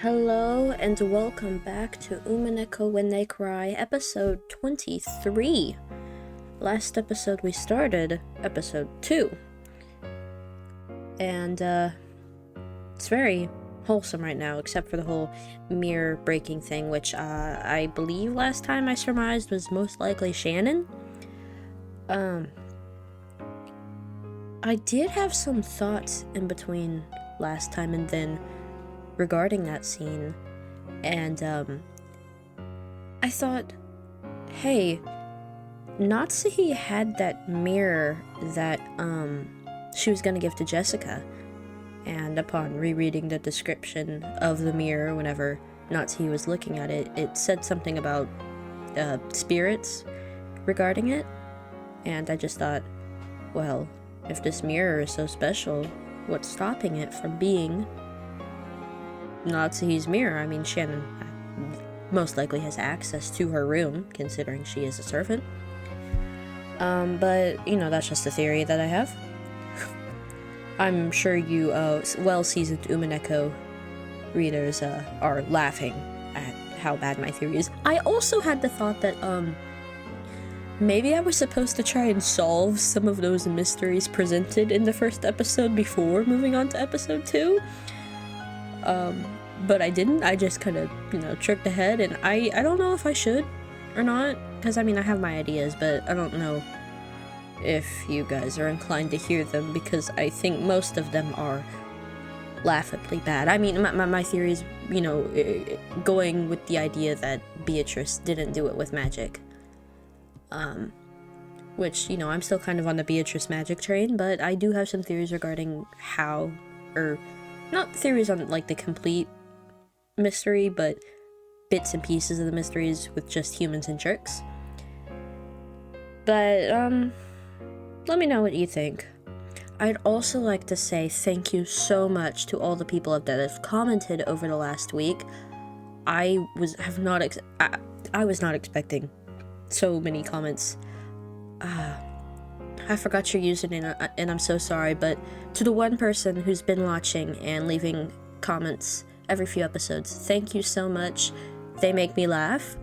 Hello and welcome back to Umineko When They Cry, episode 23. Last episode we started, episode 2. And, it's very wholesome right now, except for the whole mirror breaking thing, which, I believe last time I surmised was most likely Shannon. I did have some thoughts in between last time and then regarding that scene, and I thought, hey, Natsuhi had that mirror that she was gonna give to Jessica, and upon rereading the description of the mirror whenever Natsuhi was looking at it, it said something about spirits regarding it, and I just thought, well, if this mirror is so special, what's stopping it from being Natsuhi's mirror? I mean, Shannon most likely has access to her room, considering she is a servant. But, you know, that's just a theory that I have. I'm sure you, well-seasoned Umineko readers, are laughing at how bad my theory is. I also had the thought that, maybe I was supposed to try and solve some of those mysteries presented in the first episode before moving on to episode 2. But I didn't. I just kind of, tricked ahead, and I don't know if I should or not, because, I mean, I have my ideas, but I don't know if you guys are inclined to hear them, because I think most of them are laughably bad. I mean, my theory is, going with the idea that Beatrice didn't do it with magic. Which, I'm still kind of on the Beatrice magic train, but I do have some theories regarding how, or not theories on, like, the complete mystery, but bits and pieces of the mysteries with just humans and tricks. But, let me know what you think. I'd also like to say thank you so much to all the people that have commented over the last week. I was not expecting so many comments. I forgot your username, and I'm so sorry, but to the one person who's been watching and leaving comments every few episodes, thank you so much. They make me laugh.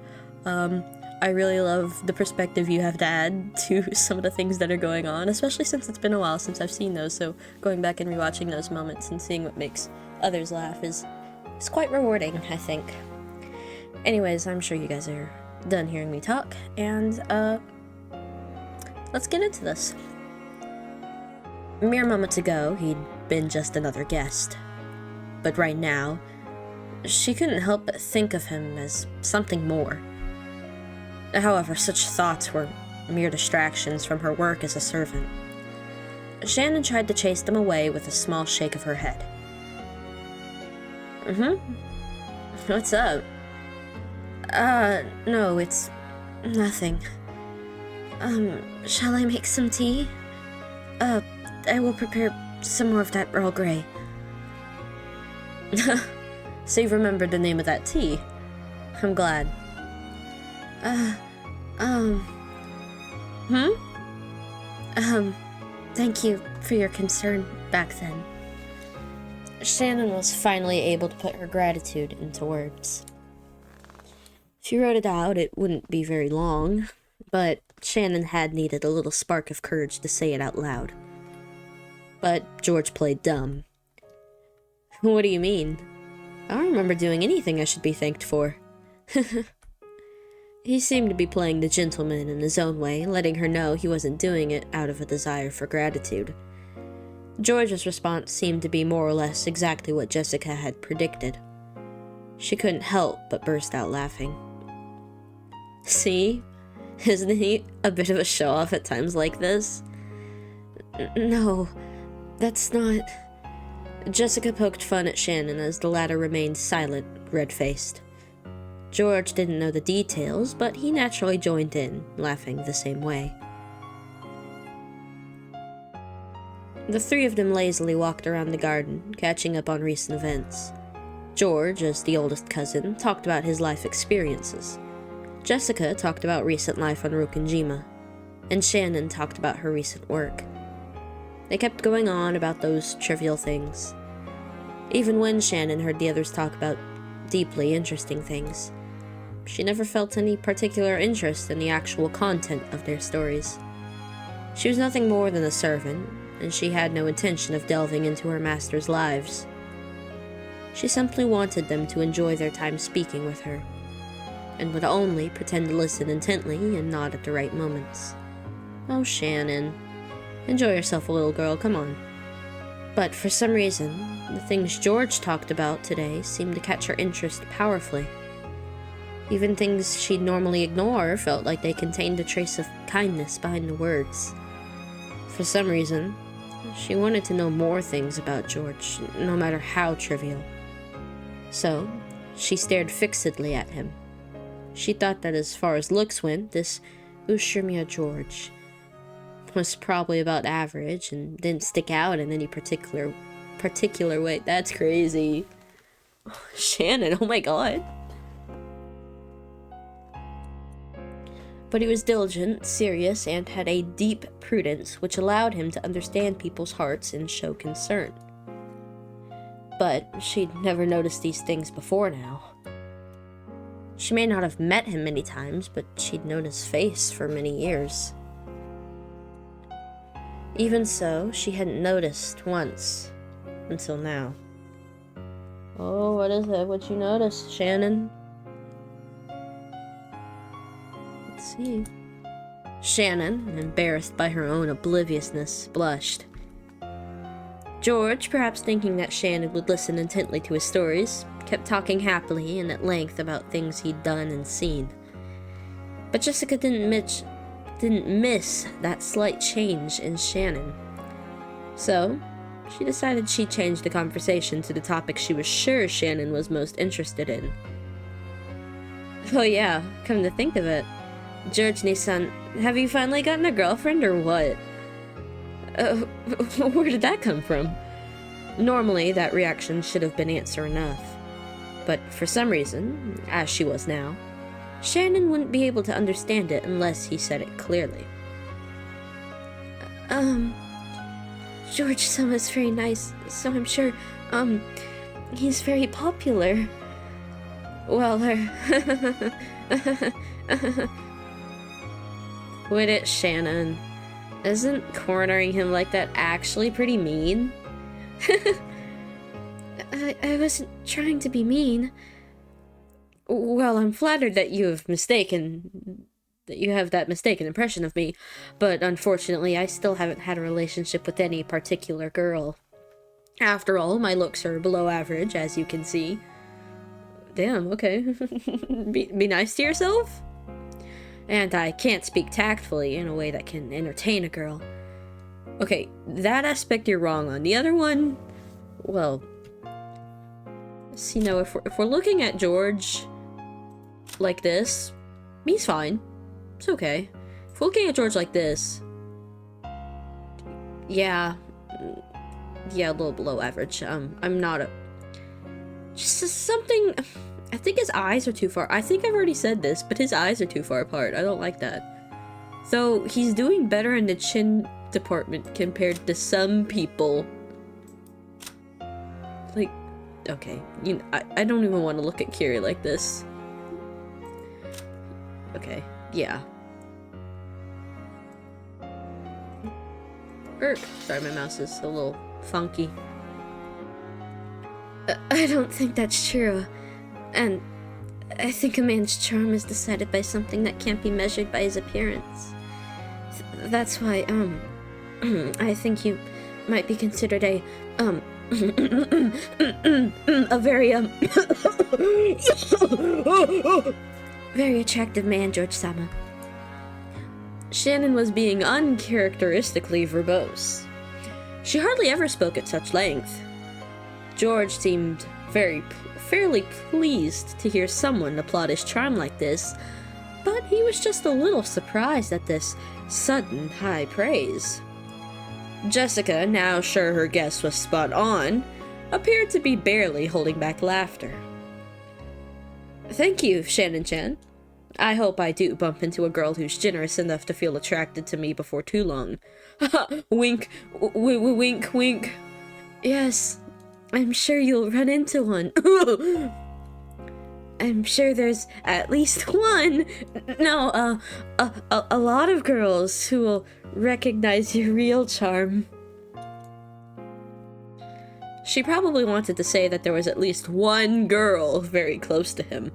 I really love the perspective you have to add to some of the things that are going on, especially since it's been a while since I've seen those, so going back and rewatching those moments and seeing what makes others laugh is quite rewarding, I think. Anyways, I'm sure you guys are done hearing me talk, and, let's get into this. Mere moments ago, he'd been just another guest. But right now, she couldn't help but think of him as something more. However, such thoughts were mere distractions from her work as a servant. Shannon tried to chase them away with a small shake of her head. What's up? No, it's nothing. Shall I make some tea? I will prepare some more of that Earl Grey. So you remembered the name of that tea. I'm glad. Thank you for your concern back then. Shannon was finally able to put her gratitude into words. If she wrote it out, it wouldn't be very long, but Shannon had needed a little spark of courage to say it out loud. But George played dumb. What do you mean? I don't remember doing anything I should be thanked for. He seemed to be playing the gentleman in his own way, letting her know he wasn't doing it out of a desire for gratitude. George's response seemed to be more or less exactly what Jessica had predicted. She couldn't help but burst out laughing. See? Isn't he a bit of a show-off at times like this? No, that's not... Jessica poked fun at Shannon as the latter remained silent, red-faced. George didn't know the details, but he naturally joined in, laughing the same way. The three of them lazily walked around the garden, catching up on recent events. George, as the oldest cousin, talked about his life experiences. Jessica talked about recent life on Rokunjima, and Shannon talked about her recent work. They kept going on about those trivial things. Even when Shannon heard the others talk about deeply interesting things. She never felt any particular interest in the actual content of their stories. She was nothing more than a servant, and she had no intention of delving into her master's lives. She simply wanted them to enjoy their time speaking with her, and would only pretend to listen intently and nod at the right moments. Oh, Shannon. Enjoy yourself, little girl, come on. But for some reason, the things George talked about today seemed to catch her interest powerfully. Even things she'd normally ignore felt like they contained a trace of kindness behind the words. For some reason, she wanted to know more things about George, no matter how trivial. So, she stared fixedly at him. She thought that as far as looks went, this Ushirmia George was probably about average and didn't stick out in any particular way. That's crazy. Shannon, oh my god. But he was diligent, serious, and had a deep prudence which allowed him to understand people's hearts and show concern. But she'd never noticed these things before now. She may not have met him many times, but she'd known his face for many years. Even so, she hadn't noticed once, until now. Oh, what is it? What'd you notice, Shannon? Let's see. Shannon, embarrassed by her own obliviousness, blushed. George, perhaps thinking that Shannon would listen intently to his stories, kept talking happily and at length about things he'd done and seen. But Jessica didn't miss that slight change in Shannon. So, she decided she'd change the conversation to the topic she was sure Shannon was most interested in. Oh yeah, come to think of it, George-san, have you finally gotten a girlfriend or what? Where did that come from? Normally, that reaction should have been answer enough. But for some reason, as she was now, Shannon wouldn't be able to understand it unless he said it clearly. George-sama is very nice, so I'm sure, he's very popular. Well, Quit it, Shannon. Isn't cornering him like that actually pretty mean? I wasn't trying to be mean. Well, I'm flattered that you have that mistaken impression of me, but unfortunately I still haven't had a relationship with any particular girl. After all, my looks are below average, as you can see. Damn, okay. be nice to yourself? And I can't speak tactfully in a way that can entertain a girl. Okay, that aspect you're wrong on. The other one, well, you know, if we're looking at George like this, he's fine. It's okay. If we're looking at George like this, yeah, a little below average. I'm not a... Just something... I think his eyes are too far. I think I've already said this, but his eyes are too far apart. I don't like that. Though he's doing better in the chin department compared to some people. Like, okay, you know, I don't even want to look at Kiri like this. Okay, yeah. Sorry, my mouse is a little funky. I don't think that's true. And I think a man's charm is decided by something that can't be measured by his appearance. That's why, I think you might be considered a very, very attractive man, George-sama. Shannon was being uncharacteristically verbose. She hardly ever spoke at such length. George seemed fairly pleased to hear someone applaud his charm like this, but he was just a little surprised at this sudden high praise. Jessica, now sure her guess was spot on, appeared to be barely holding back laughter. Thank you, Shannon-chan. I hope I do bump into a girl who's generous enough to feel attracted to me before too long. Wink, wink, wink. Yes, I'm sure you'll run into one. I'm sure there's at least one, no, a lot of girls who will recognize your real charm. She probably wanted to say that there was at least one girl very close to him.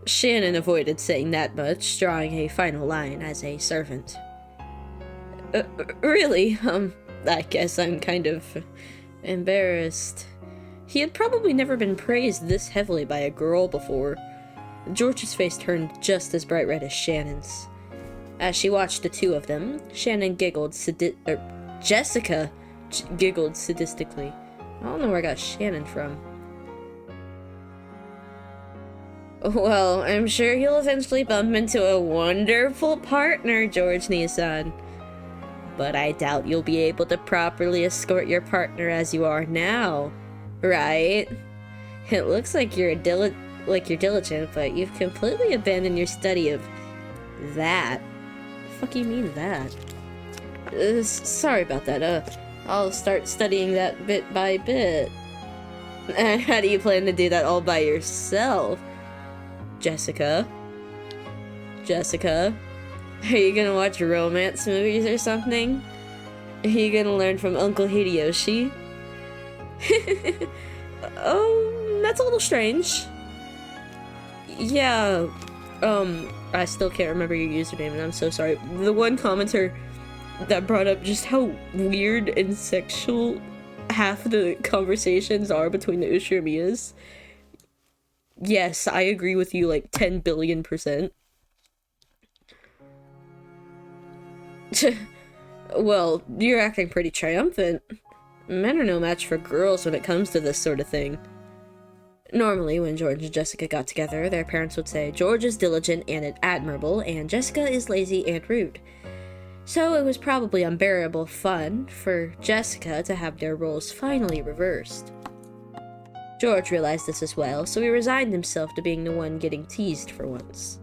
Shannon avoided saying that much, drawing a final line as a servant. Really, I guess I'm kind of embarrassed. He had probably never been praised this heavily by a girl before. George's face turned just as bright red as Shannon's. As she watched the two of them, Shannon giggled Jessica giggled sadistically. I don't know where I got Shannon from. Well, I'm sure you'll eventually bump into a wonderful partner, George Nissan. But I doubt you'll be able to properly escort your partner as you are now, right? It looks like you're diligent, but you've completely abandoned your study of that. The fuck you mean that? Sorry about that. I'll start studying that bit by bit. And how do you plan to do that all by yourself? Jessica? Are you gonna watch romance movies or something? Are you gonna learn from Uncle Hideyoshi? Oh, that's a little strange. Yeah, I still can't remember your username, and I'm so sorry. The one commenter that brought up just how weird and sexual half the conversations are between the Ushiramiyas. Yes, I agree with you like 10 billion%. Well, you're acting pretty triumphant. Men are no match for girls when it comes to this sort of thing. Normally, when George and Jessica got together, their parents would say George is diligent and admirable, and Jessica is lazy and rude. So it was probably unbearable fun for Jessica to have their roles finally reversed. George realized this as well, so he resigned himself to being the one getting teased for once.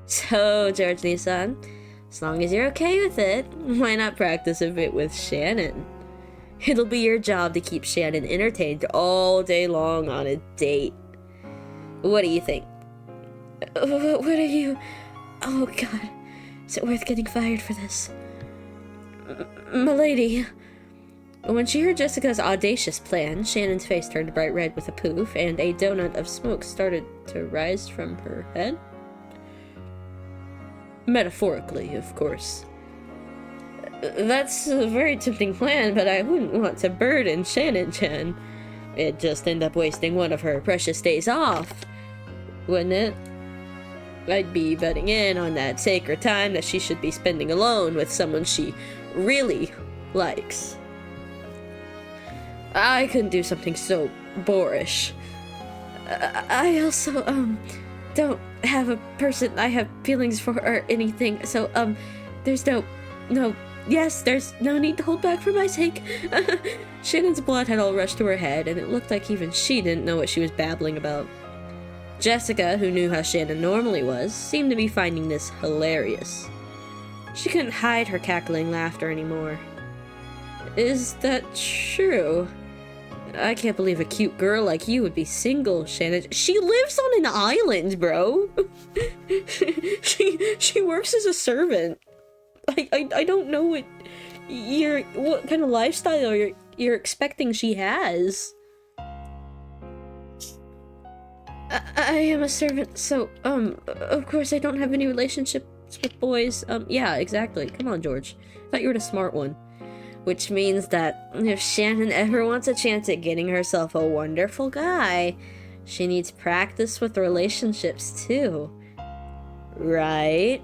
So, George Nissan, as long as you're okay with it, why not practice a bit with Shannon? It'll be your job to keep Shannon entertained all day long on a date. What do you think? What are you... Oh god, is it worth getting fired for this? M'lady. When she heard Jessica's audacious plan, Shannon's face turned bright red with a poof, and a donut of smoke started to rise from her head. Metaphorically, of course. That's a very tempting plan, but I wouldn't want to burden Shannon-chan. It'd just end up wasting one of her precious days off, wouldn't it? I'd be betting in on that sacred time that she should be spending alone with someone she really likes. I couldn't do something so boorish. I also, don't have a person I have feelings for or anything, so, there's no need to hold back for my sake. Shannon's blood had all rushed to her head, and it looked like even she didn't know what she was babbling about. Jessica, who knew how Shannon normally was, seemed to be finding this hilarious. She couldn't hide her cackling laughter anymore. Is that true? I can't believe a cute girl like you would be single, Shannon. She lives on an island, bro. she works as a servant. I don't know what kind of lifestyle you're expecting she has. I am a servant, so, of course I don't have any relationships with boys. Yeah, exactly. Come on, George. I thought you were the smart one. Which means that if Shannon ever wants a chance at getting herself a wonderful guy, she needs practice with relationships too. Right?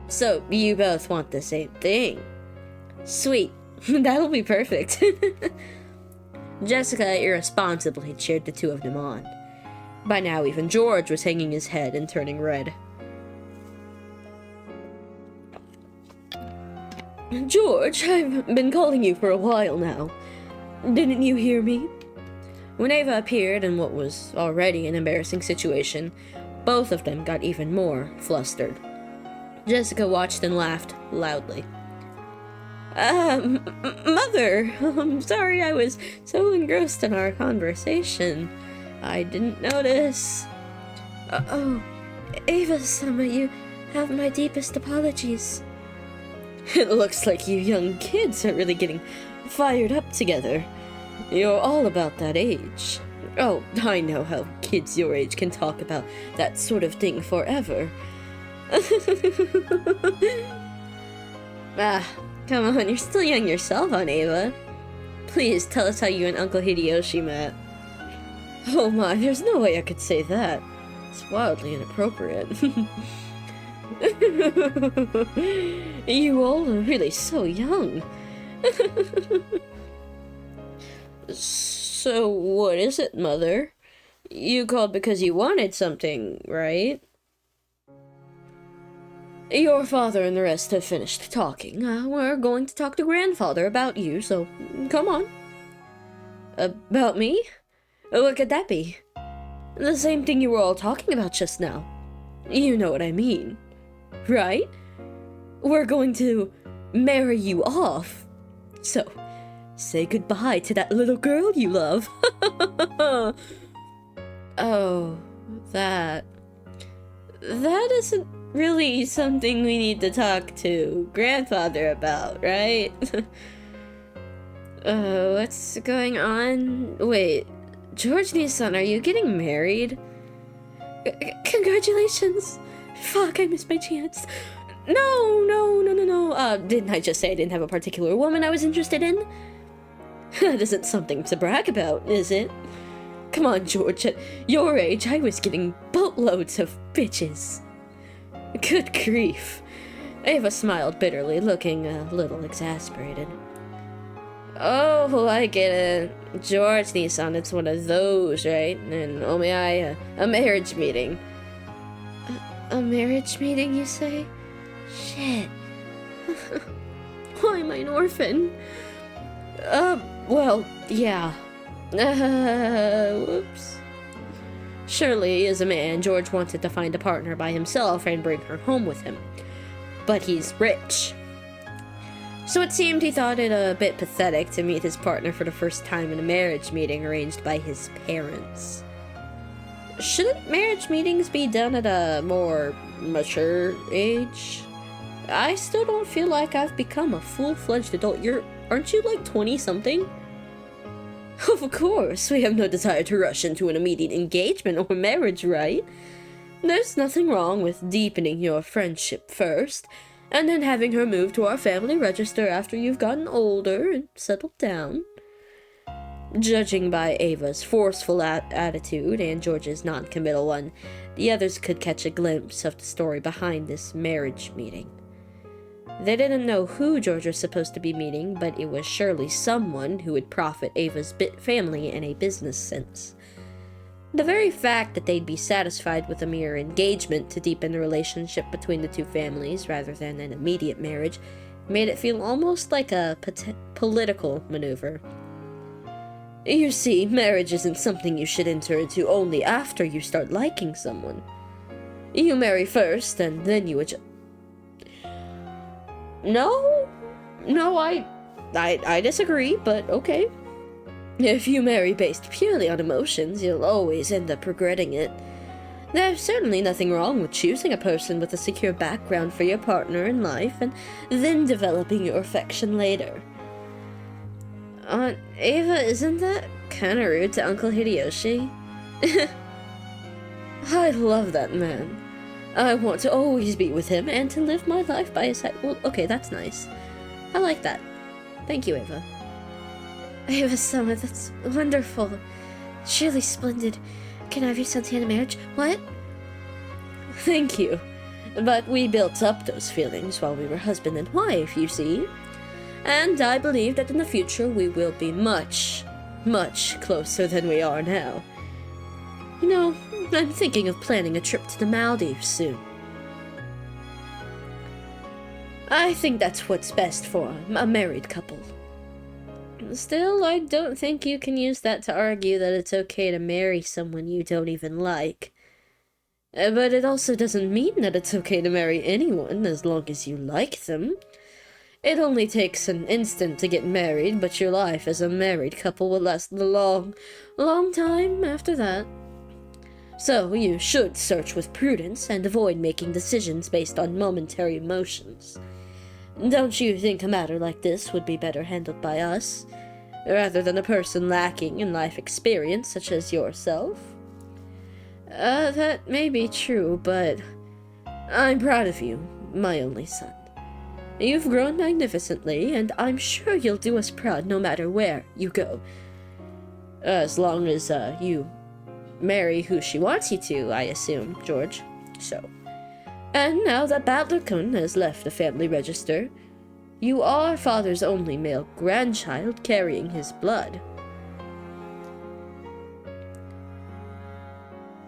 So, you both want the same thing. Sweet. That'll be perfect. Jessica irresponsibly cheered the two of them on. By now, even George was hanging his head and turning red. George, I've been calling you for a while now. Didn't you hear me? When Ava appeared in what was already an embarrassing situation, both of them got even more flustered. Jessica watched and laughed loudly. Mother, I'm sorry I was so engrossed in our conversation. I didn't notice. Oh, Ava-sama, you have my deepest apologies. It looks like you young kids are really getting fired up together. You're all about that age. Oh, I know how kids your age can talk about that sort of thing forever. Come on, you're still young yourself, Aunt Ava. Please, tell us how you and Uncle Hideyoshi met. Oh my, there's no way I could say that. It's wildly inappropriate. You all are really so young. So, what is it, Mother? You called because you wanted something, right? Your father and the rest have finished talking. We're going to talk to Grandfather about you, so come on. About me? What could that be? The same thing you were all talking about just now. You know what I mean, right? We're going to marry you off. So, say goodbye to that little girl you love. Oh, that isn't really something we need to talk to Grandfather about, right? What's going on? Wait, George-san, are you getting married? Congratulations! Fuck, I missed my chance. No. Didn't I just say I didn't have a particular woman I was interested in? That isn't something to brag about, is it? Come on, George, at your age, I was getting boatloads of bitches. Good grief. Ava smiled bitterly, looking a little exasperated. Oh, I get it. George-san, it's one of those, right? And Omiai, a marriage meeting. A marriage meeting, you say? Shit. Why am I an orphan? Well, yeah. Whoops. Surely, as a man, George wanted to find a partner by himself and bring her home with him. But he's rich. So it seemed he thought it a bit pathetic to meet his partner for the first time in a marriage meeting arranged by his parents. Shouldn't marriage meetings be done at a more mature age? I still don't feel like I've become a full-fledged adult. Aren't you like 20-something? Of course, we have no desire to rush into an immediate engagement or marriage, right? There's nothing wrong with deepening your friendship first, and then having her move to our family register after you've gotten older and settled down. Judging by Ava's forceful attitude and George's non-committal one, the others could catch a glimpse of the story behind this marriage meeting. They didn't know who George was supposed to be meeting, but it was surely someone who would profit Ava's family in a business sense. The very fact that they'd be satisfied with a mere engagement to deepen the relationship between the two families rather than an immediate marriage made it feel almost like a political maneuver. You see, marriage isn't something you should enter into only after you start liking someone. You marry first, and then you adjust. No, I disagree, but okay. If you marry based purely on emotions, you'll always end up regretting it. There's certainly nothing wrong with choosing a person with a secure background for your partner in life, and then developing your affection later. Aunt Ava, isn't that kinda rude to Uncle Hideyoshi? I love that man. I want to always be with him and to live my life by his side. Well, okay, that's nice. I like that. Thank you, Ava. Ava-sama, that's wonderful. It's really splendid. Can I have your son's hand in marriage? What? Thank you. But we built up those feelings while we were husband and wife, you see. And I believe that in the future we will be much, much closer than we are now. You know, I'm thinking of planning a trip to the Maldives soon. I think that's what's best for a married couple. Still, I don't think you can use that to argue that it's okay to marry someone you don't even like. But it also doesn't mean that it's okay to marry anyone as long as you like them. It only takes an instant to get married, but your life as a married couple will last a long, long time after that. So you should search with prudence and avoid making decisions based on momentary emotions. Don't you think a matter like this would be better handled by us, rather than a person lacking in life experience such as yourself? That may be true, but I'm proud of you, my only son. You've grown magnificently, and I'm sure you'll do us proud no matter where you go. As long as, you marry who she wants you to, I assume, George. So. And now that Battler-kun has left the family register, you are father's only male grandchild carrying his blood.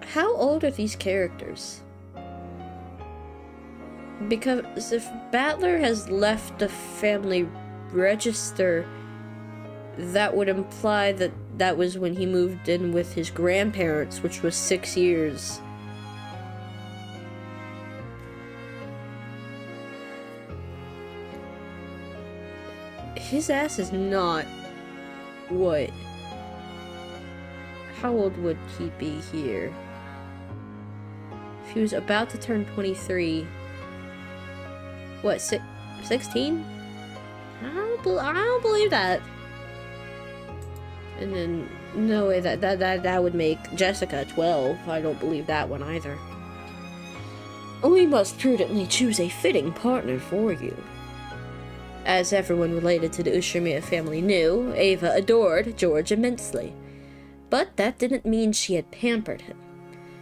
How old are these characters? Because if Battler has left the family register, that would imply that that was when he moved in with his grandparents, which was 6 years. His ass is not... What? How old would he be here? If he was about to turn 23... What, 16? I don't believe that. And then, no way, that would make Jessica 12. I don't believe that one either. We must prudently choose a fitting partner for you. As everyone related to the Ushimiya family knew, Ava adored George immensely. But that didn't mean she had pampered him.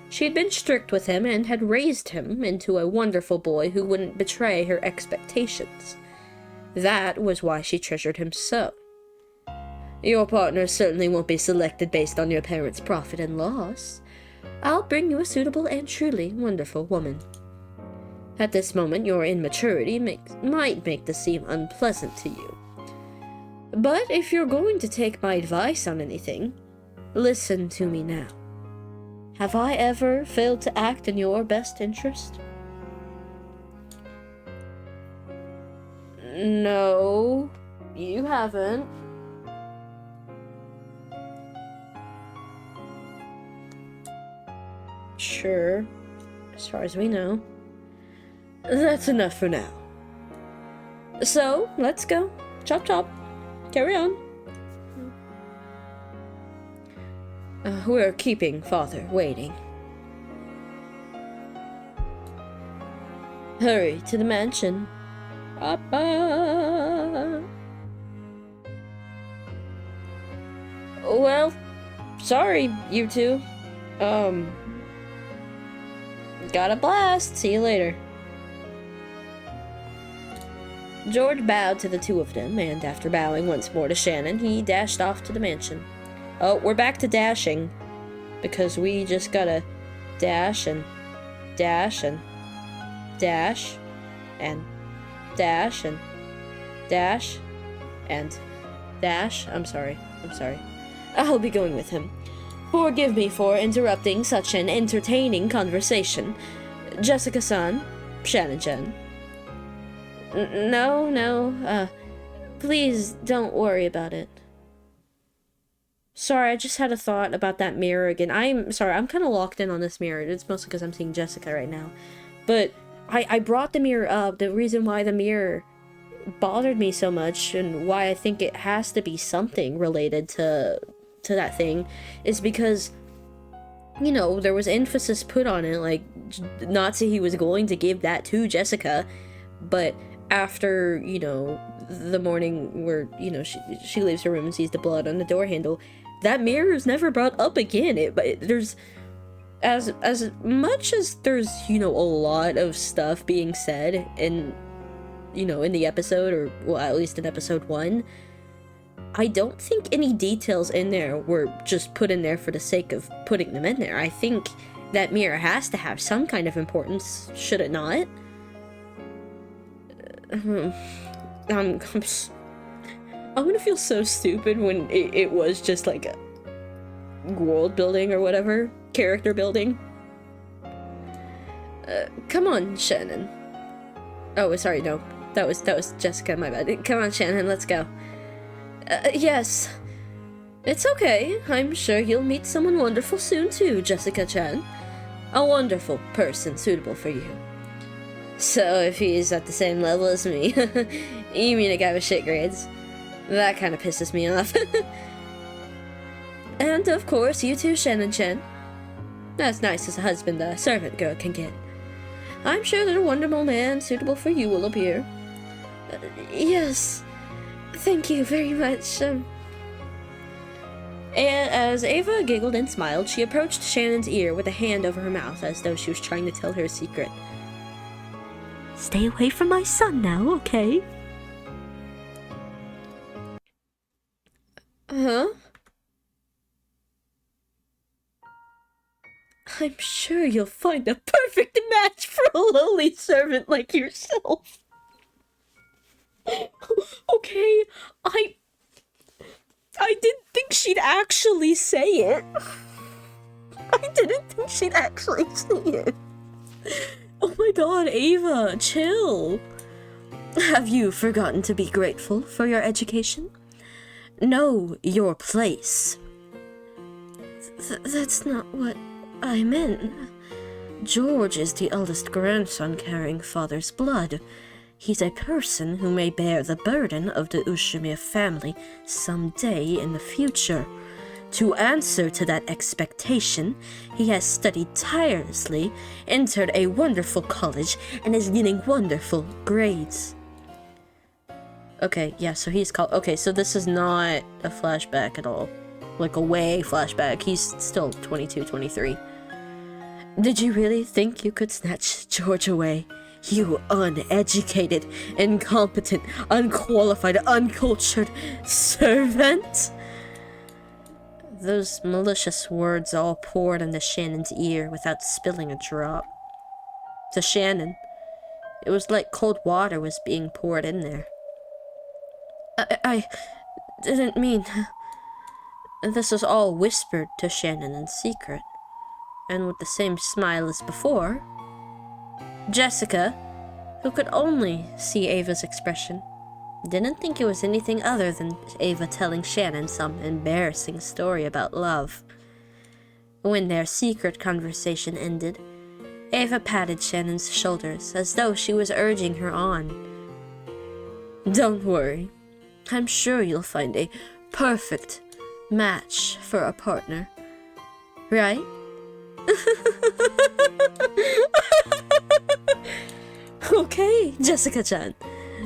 She had been strict with him and had raised him into a wonderful boy who wouldn't betray her expectations. That was why she treasured him so. Your partner certainly won't be selected based on your parents' profit and loss. I'll bring you a suitable and truly wonderful woman. At this moment, your immaturity might make this seem unpleasant to you. But if you're going to take my advice on anything, listen to me now. Have I ever failed to act in your best interest? No, you haven't. Sure, as far as we know. That's enough for now. So, let's go. Chop chop. Carry on. We're keeping father waiting. Hurry to the mansion. Papa. Well, sorry, you two. Got a blast. See you later. George bowed to the two of them, and after bowing once more to Shannon, he dashed off to the mansion. Oh, we're back to dashing, because we just gotta dash and dash and dash and dash and dash and dash. I'm sorry. I'll be going with him. Forgive me for interrupting such an entertaining conversation. Jessica-san, Shannon-chan. No, please don't worry about it. Sorry, I just had a thought about that mirror again. I'm sorry, I'm kind of locked in on this mirror. It's mostly because I'm seeing Jessica right now. But I brought the mirror up. The reason why the mirror bothered me so much and why I think it has to be something related to that thing is because, you know, there was emphasis put on it, like, he was going to give that to Jessica, but after, you know, the morning where, you know, she leaves her room and sees the blood on the door handle, that mirror is never brought up again. There's as much as there's, you know, a lot of stuff being said in, you know, in the episode, or well, at least in episode 1, I don't think any details in there were just put in there for the sake of putting them in there. I think that mirror has to have some kind of importance, should it not? I'm gonna feel so stupid when it was just like a world building or whatever, character building. Come on, Shannon. Oh, sorry, no. That was Jessica, my bad. Come on, Shannon, let's go. Yes. It's okay. I'm sure you'll meet someone wonderful soon too, Jessica-chan. A wonderful person suitable for you. So if he's at the same level as me, you mean a guy with shit grades? That kind of pisses me off. And of course, you too, Shannon-chan. As nice as a husband a servant girl can get. I'm sure that a wonderful man suitable for you will appear. Yes. Thank you very much. And as Ava giggled and smiled, she approached Shannon's ear with a hand over her mouth as though she was trying to tell her a secret. Stay away from my son now, okay? Huh? I'm sure you'll find a perfect match for a lowly servant like yourself. Okay, I didn't think she'd actually say it. I didn't think she'd actually say it. Oh my god, Ava, chill. Have you forgotten to be grateful for your education? Know your place. That's not what I meant. George is the eldest grandson carrying father's blood. He's a person who may bear the burden of the Ushimi family someday in the future. To answer to that expectation, he has studied tirelessly, entered a wonderful college, and is getting wonderful grades. Okay, yeah, so he's called... Okay, so this is not a flashback at all. Like a way flashback. He's still 22, 23. Did you really think you could snatch George away? You uneducated, incompetent, unqualified, uncultured servant? Those malicious words all poured into Shannon's ear without spilling a drop. To Shannon, it was like cold water was being poured in there. I didn't mean... This was all whispered to Shannon in secret, and with the same smile as before, Jessica, who could only see Ava's expression, didn't think it was anything other than Ava telling Shannon some embarrassing story about love. When their secret conversation ended, Ava patted Shannon's shoulders as though she was urging her on. Don't worry. I'm sure you'll find a perfect match for a partner. Right? Okay, Jessica-chan.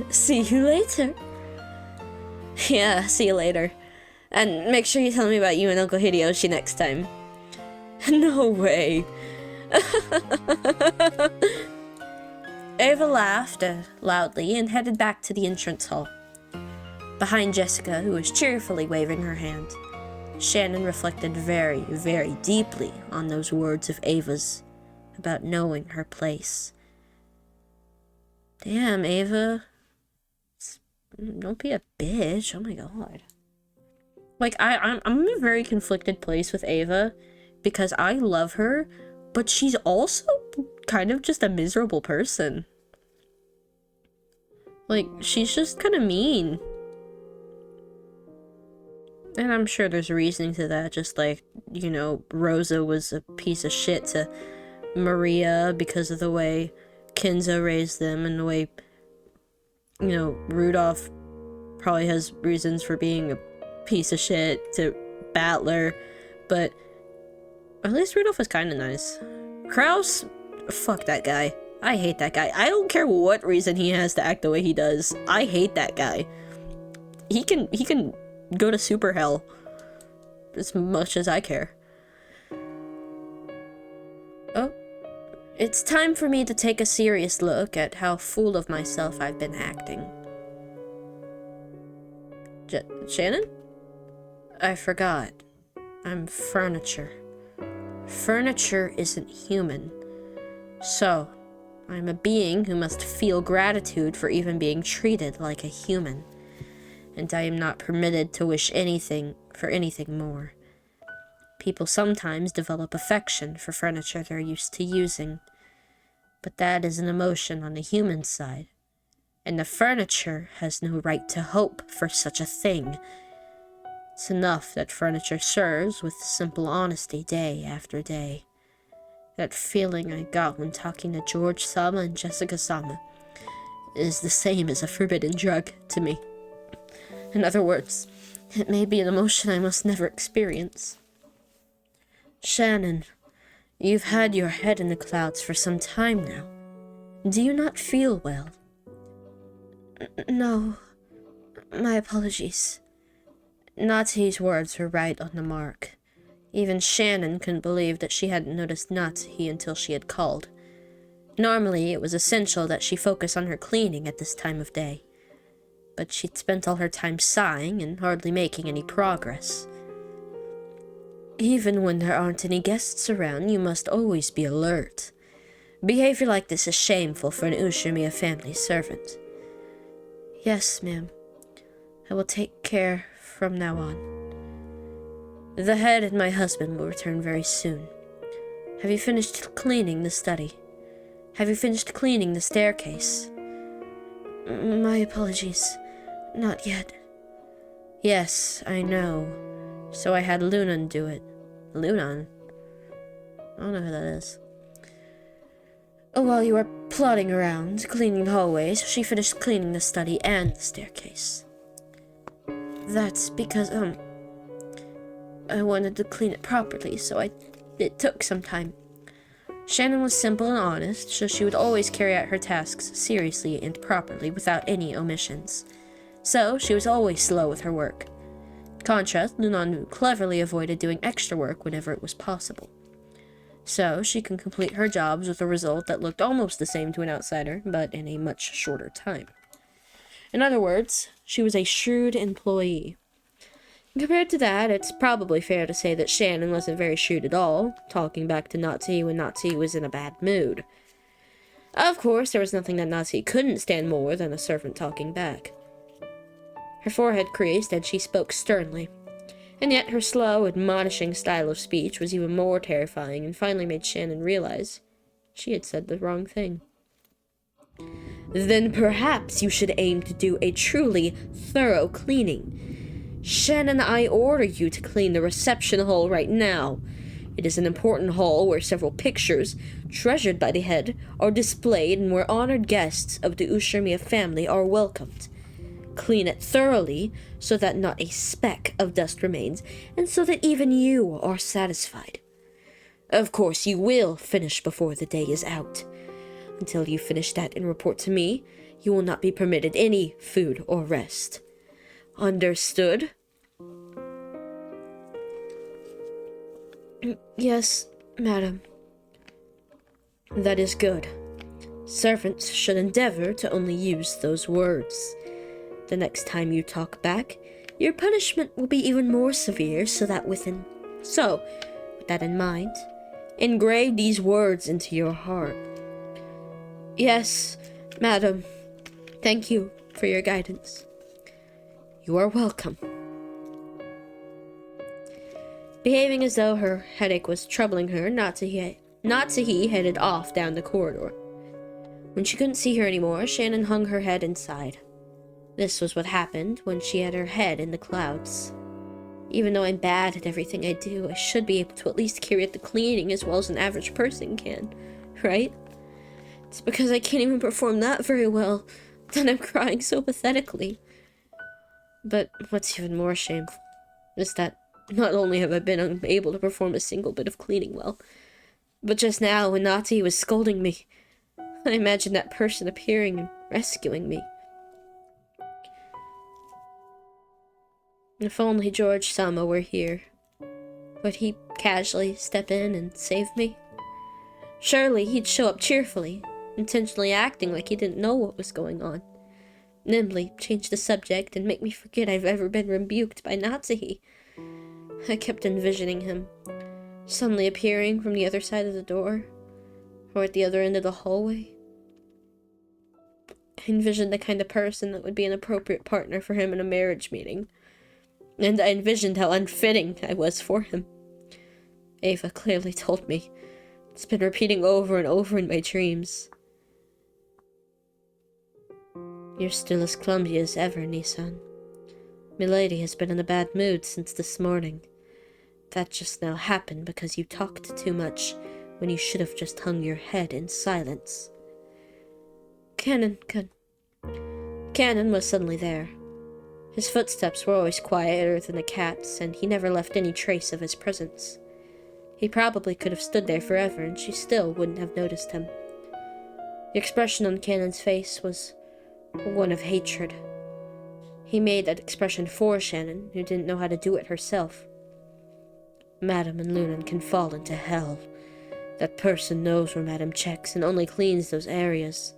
See you later. Yeah, see you later. And make sure you tell me about you and Uncle Hideyoshi next time. No way. Ava laughed loudly and headed back to the entrance hall. Behind Jessica, who was cheerfully waving her hand, Shannon reflected very, very deeply on those words of Ava's about knowing her place. Damn, Ava. Don't be a bitch. Oh my god. Like, I'm in a very conflicted place with Ava because I love her, but she's also kind of just a miserable person. Like, she's just kind of mean. And I'm sure there's reasoning to that, just like, you know, Rosa was a piece of shit to Maria because of the way Kinzo raised them, and the way, you know, Rudolph probably has reasons for being a piece of shit to Battler, but at least Rudolph was kind of nice. Kraus, fuck that guy. I hate that guy. I don't care what reason he has to act the way he does. I hate that guy. He can go to super hell as much as I care. Oh, it's time for me to take a serious look at how full of myself I've been acting. Shannon? I forgot. I'm furniture. Furniture isn't human. So, I'm a being who must feel gratitude for even being treated like a human. And I am not permitted to wish anything for anything more. People sometimes develop affection for furniture they're used to using, but that is an emotion on the human side, and the furniture has no right to hope for such a thing. It's enough that furniture serves with simple honesty day after day. That feeling I got when talking to George-sama and Jessica-sama is the same as a forbidden drug to me. In other words, it may be an emotion I must never experience. Shannon, you've had your head in the clouds for some time now. Do you not feel well? No. My apologies. Natsuhi's words were right on the mark. Even Shannon couldn't believe that she hadn't noticed Natsuhi until she had called. Normally, it was essential that she focus on her cleaning at this time of day. But she'd spent all her time sighing and hardly making any progress. Even when there aren't any guests around, you must always be alert. Behavior like this is shameful for an Ushimiya family servant. Yes, ma'am. I will take care from now on. The head and my husband will return very soon. Have you finished cleaning the study? Have you finished cleaning the staircase? My apologies. Not yet. Yes, I know. So I had Lunan do it. Lunan? I don't know who that is. While you were plodding around, cleaning the hallways, she finished cleaning the study and the staircase. That's because, I wanted to clean it properly, so it took some time. Shannon was simple and honest, so she would always carry out her tasks seriously and properly without any omissions. So, she was always slow with her work. In contrast, Lunan cleverly avoided doing extra work whenever it was possible. So, she can complete her jobs with a result that looked almost the same to an outsider, but in a much shorter time. In other words, she was a shrewd employee. Compared to that, it's probably fair to say that Shannon wasn't very shrewd at all, talking back to Natsuhi when Natsuhi was in a bad mood. Of course, there was nothing that Natsuhi couldn't stand more than a servant talking back. Her forehead creased and she spoke sternly. And yet her slow, admonishing style of speech was even more terrifying and finally made Shannon realize she had said the wrong thing. Then perhaps you should aim to do a truly thorough cleaning. Shannon, I order you to clean the reception hall right now. It is an important hall where several pictures, treasured by the head, are displayed and where honored guests of the Ushimiya family are welcomed. Clean it thoroughly so that not a speck of dust remains, and so that even you are satisfied. Of course, you will finish before the day is out. Until you finish that and report to me, you will not be permitted any food or rest. Understood? Yes, madam. That is good. Servants should endeavor to only use those words. The next time you talk back, your punishment will be even more severe, so with that in mind, engrave these words into your heart. Yes, madam. Thank you for your guidance. You are welcome. Behaving as though her headache was troubling her, Natsuhi headed off down the corridor. When she couldn't see her anymore, Shannon hung her head inside. This was what happened when she had her head in the clouds. Even though I'm bad at everything I do, I should be able to at least carry out the cleaning as well as an average person can, right? It's because I can't even perform that very well that I'm crying so pathetically. But what's even more shameful is that not only have I been unable to perform a single bit of cleaning well, but just now when Natsuhi was scolding me, I imagined that person appearing and rescuing me. If only George-sama were here, would he casually step in and save me? Surely he'd show up cheerfully, intentionally acting like he didn't know what was going on. Nimbly change the subject and make me forget I've ever been rebuked by Natsuhi. I kept envisioning him, suddenly appearing from the other side of the door, or at the other end of the hallway. I envisioned the kind of person that would be an appropriate partner for him in a marriage meeting, and I envisioned how unfitting I was for him. Ava clearly told me. It's been repeating over and over in my dreams. You're still as clumsy as ever, Nissan. Milady has been in a bad mood since this morning. That just now happened because you talked too much when you should have just hung your head in silence. Canon was suddenly there. His footsteps were always quieter than a cat's, and he never left any trace of his presence. He probably could have stood there forever, and she still wouldn't have noticed him. The expression on Canon's face was one of hatred. He made that expression for Shannon, who didn't know how to do it herself. Madame and Lunan can fall into hell. That person knows where Madame checks and only cleans those areas.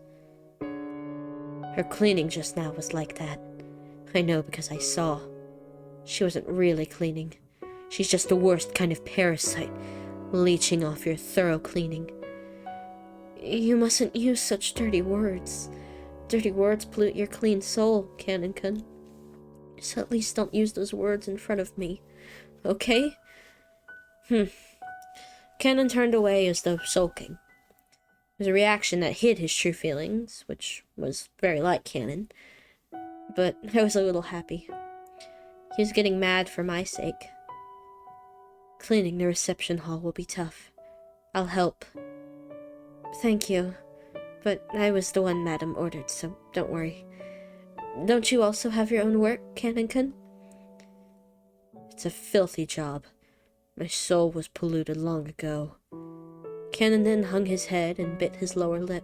Her cleaning just now was like that. I know because I saw. She wasn't really cleaning. She's just the worst kind of parasite, leeching off your thorough cleaning. You mustn't use such dirty words. Dirty words pollute your clean soul, Canon-kun. So at least don't use those words in front of me, okay? Canon turned away as though sulking. It was a reaction that hid his true feelings, which was very like Canon. But I was a little happy. He was getting mad for my sake. Cleaning the reception hall will be tough. I'll help. Thank you. But I was the one Madame ordered, so don't worry. Don't you also have your own work, Canon-kun? It's a filthy job. My soul was polluted long ago. Canon then hung his head and bit his lower lip.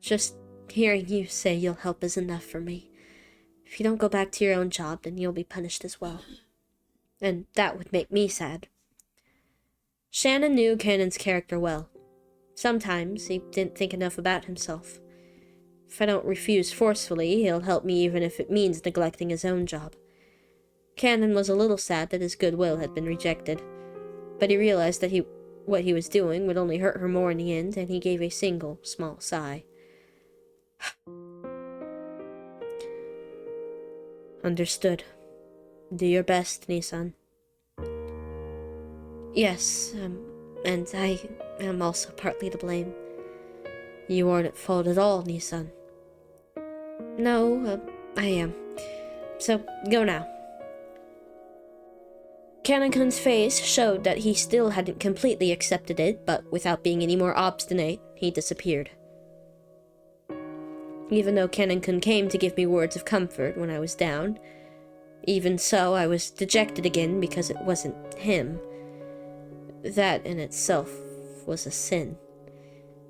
Just hearing you say you'll help is enough for me. If you don't go back to your own job, then you'll be punished as well. And that would make me sad. Shannon knew Canon's character well. Sometimes he didn't think enough about himself. If I don't refuse forcefully, he'll help me even if it means neglecting his own job. Canon was a little sad that his goodwill had been rejected, but he realized that what he was doing would only hurt her more in the end, and he gave a single, small sigh. Understood. Do your best, Nissan. Yes, and I am also partly to blame. You aren't at fault at all, Nissan. No, I am. So, go now. Canon-kun's face showed that he still hadn't completely accepted it, but without being any more obstinate, he disappeared. Even though Canon-kun came to give me words of comfort when I was down, even so I was dejected again because it wasn't him. That in itself was a sin.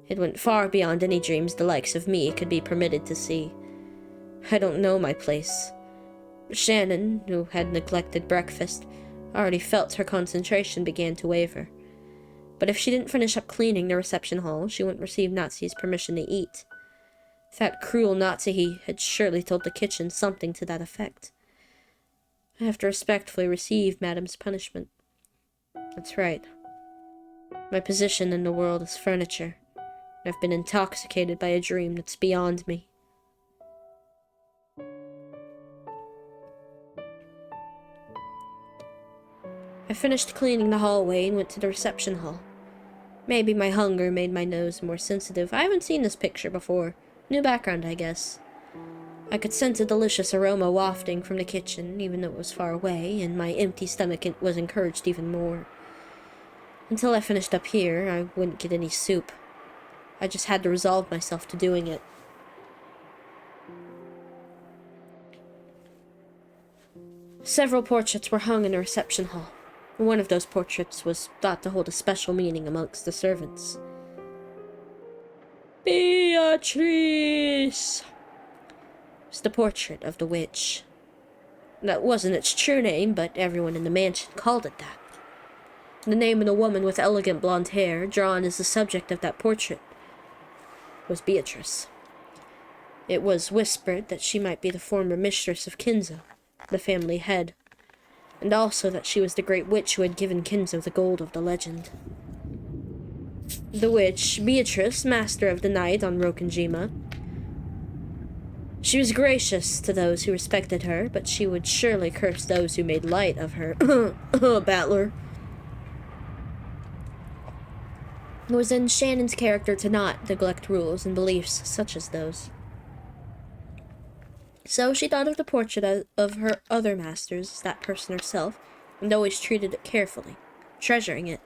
It went far beyond any dreams the likes of me could be permitted to see. I don't know my place. Shannon, who had neglected breakfast, already felt her concentration began to waver. But if she didn't finish up cleaning the reception hall, she wouldn't receive Natsu's permission to eat. That cruel Natsu had surely told the kitchen something to that effect. I have to respectfully receive Madame's punishment. That's right. My position in the world is furniture. I've been intoxicated by a dream that's beyond me. I finished cleaning the hallway and went to the reception hall. Maybe my hunger made my nose more sensitive. I haven't seen this picture before. New background, I guess. I could sense a delicious aroma wafting from the kitchen, even though it was far away, and my empty stomach was encouraged even more. Until I finished up here, I wouldn't get any soup. I just had to resolve myself to doing it. Several portraits were hung in the reception hall. One of those portraits was thought to hold a special meaning amongst the servants. Beatrice! It was the portrait of the witch. That wasn't its true name, but everyone in the mansion called it that. The name of the woman with elegant blonde hair, drawn as the subject of that portrait, was Beatrice. It was whispered that she might be the former mistress of Kinzo, the family head, and also that she was the great witch who had given Kinzo the gold of the legend. The witch, Beatrice, master of the night on Rokenjima. She was gracious to those who respected her, but she would surely curse those who made light of her. Battler. It was in Shannon's character to not neglect rules and beliefs such as those. So she thought of the portrait of her other masters as that person herself, and always treated it carefully, treasuring it.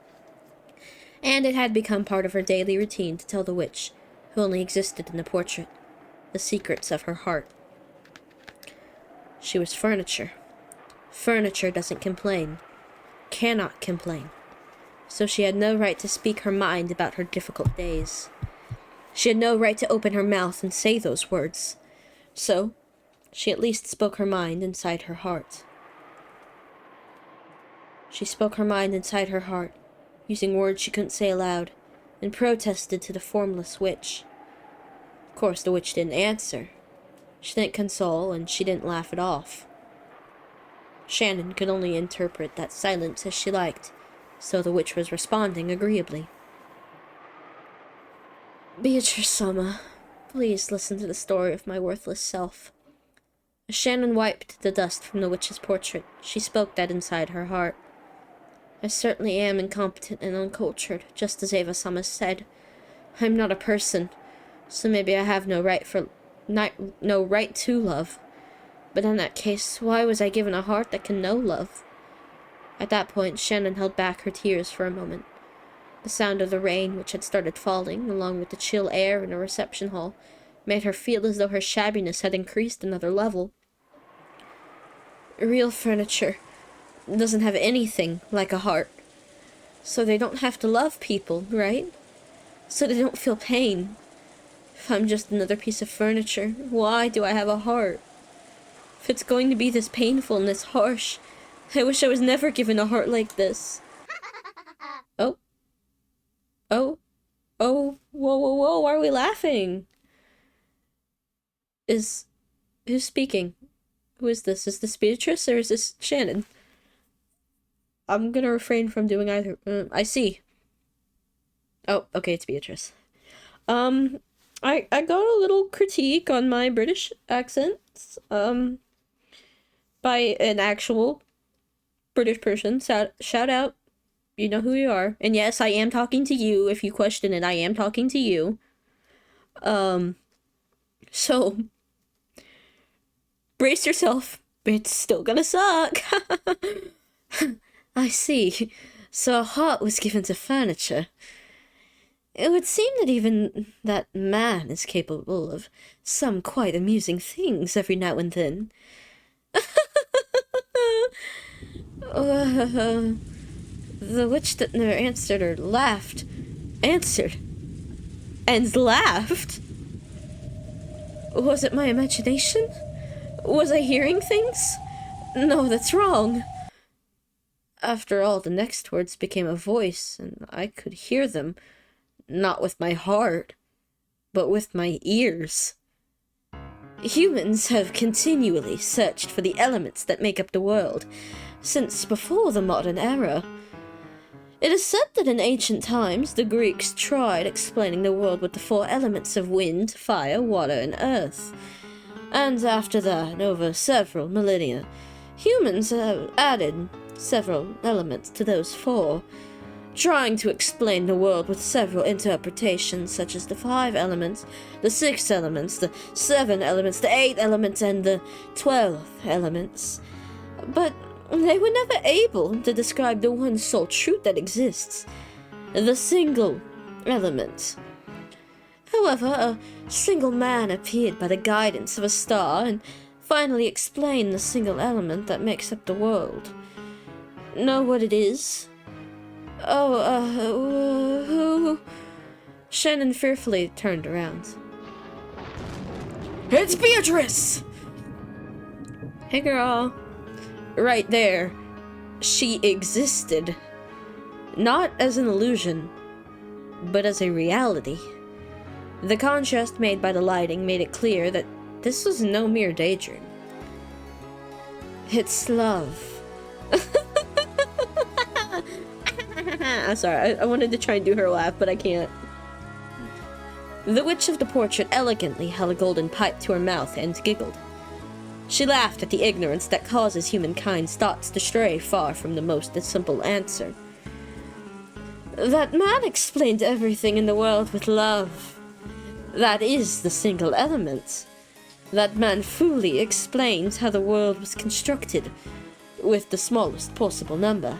And it had become part of her daily routine to tell the witch, who only existed in the portrait, the secrets of her heart. She was furniture. Furniture doesn't complain, cannot complain. So she had no right to speak her mind about her difficult days. She had no right to open her mouth and say those words. So she at least spoke her mind inside her heart. She spoke her mind inside her heart, using words she couldn't say aloud, and protested to the formless witch. Of course, the witch didn't answer. She didn't console, and she didn't laugh it off. Shannon could only interpret that silence as she liked, so the witch was responding agreeably. Beatrice-sama, please listen to the story of my worthless self. As Shannon wiped the dust from the witch's portrait, she spoke that inside her heart. I certainly am incompetent and uncultured, just as Eva-sama said. I'm not a person, so maybe I have no right to love. But in that case, why was I given a heart that can know love? At that point, Shannon held back her tears for a moment. The sound of the rain, which had started falling, along with the chill air in a reception hall, made her feel as though her shabbiness had increased another level. Real furniture doesn't have anything like a heart. So they don't have to love people, right? So they don't feel pain. If I'm just another piece of furniture, why do I have a heart? If it's going to be this painful and this harsh, I wish I was never given a heart like this. Oh. Oh. Oh. Whoa, whoa, whoa, why are we laughing? Who's speaking? Who is this? Is this Beatrice or is this Shannon? I'm gonna refrain from doing either. I see. Oh, okay, it's Beatrice. I got a little critique on my British accents, by an actual British person. Shout out. You know who you are. And yes, I am talking to you. If you question it, I am talking to you. So, brace yourself. It's still gonna suck. I see. So a heart was given to furniture. It would seem that even that man is capable of some quite amusing things every now and then. The witch that never answered or laughed. Answered. And laughed? Was it my imagination? Was I hearing things? No, that's wrong. After all, the next words became a voice, and I could hear them, not with my heart, but with my ears. Humans have continually searched for the elements that make up the world, since before the modern era. It is said that in ancient times, the Greeks tried explaining the world with the 4 elements of wind, fire, water, and earth. And after that, over several millennia, humans have added several elements to those 4, trying to explain the world with several interpretations, such as the 5 elements, the 6 elements, the 7 elements, the 8 elements, and the 12 elements. But they were never able to describe the one sole truth that exists, the single element. However, a single man appeared by the guidance of a star and finally explained the single element that makes up the world. Know what it is? Who? Shannon fearfully turned around. It's Beatrice! Hey girl. Right there. She existed. Not as an illusion, but as a reality. The contrast made by the lighting made it clear that this was no mere daydream. It's love. I'm sorry, I wanted to try and do her laugh, but I can't. The witch of the portrait elegantly held a golden pipe to her mouth and giggled. She laughed at the ignorance that causes humankind's thoughts to stray far from the most simple answer. That man explained everything in the world with love. That is the single element. That man fully explained how the world was constructed, with the smallest possible number.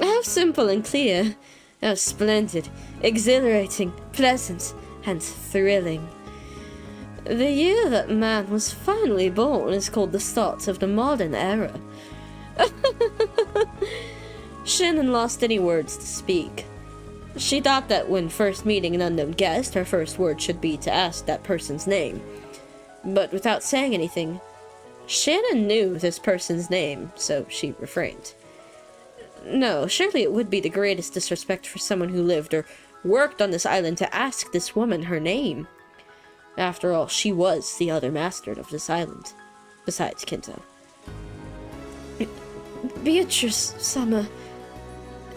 How simple and clear, how splendid, exhilarating, pleasant, and thrilling. The year that man was finally born is called the start of the modern era. Shannon lost any words to speak. She thought that when first meeting an unknown guest, her first word should be to ask that person's name. But without saying anything, Shannon knew this person's name, so she refrained. No, surely it would be the greatest disrespect for someone who lived or worked on this island to ask this woman her name. After all, she was the other master of this island, besides Kinto. Beatrice-sama.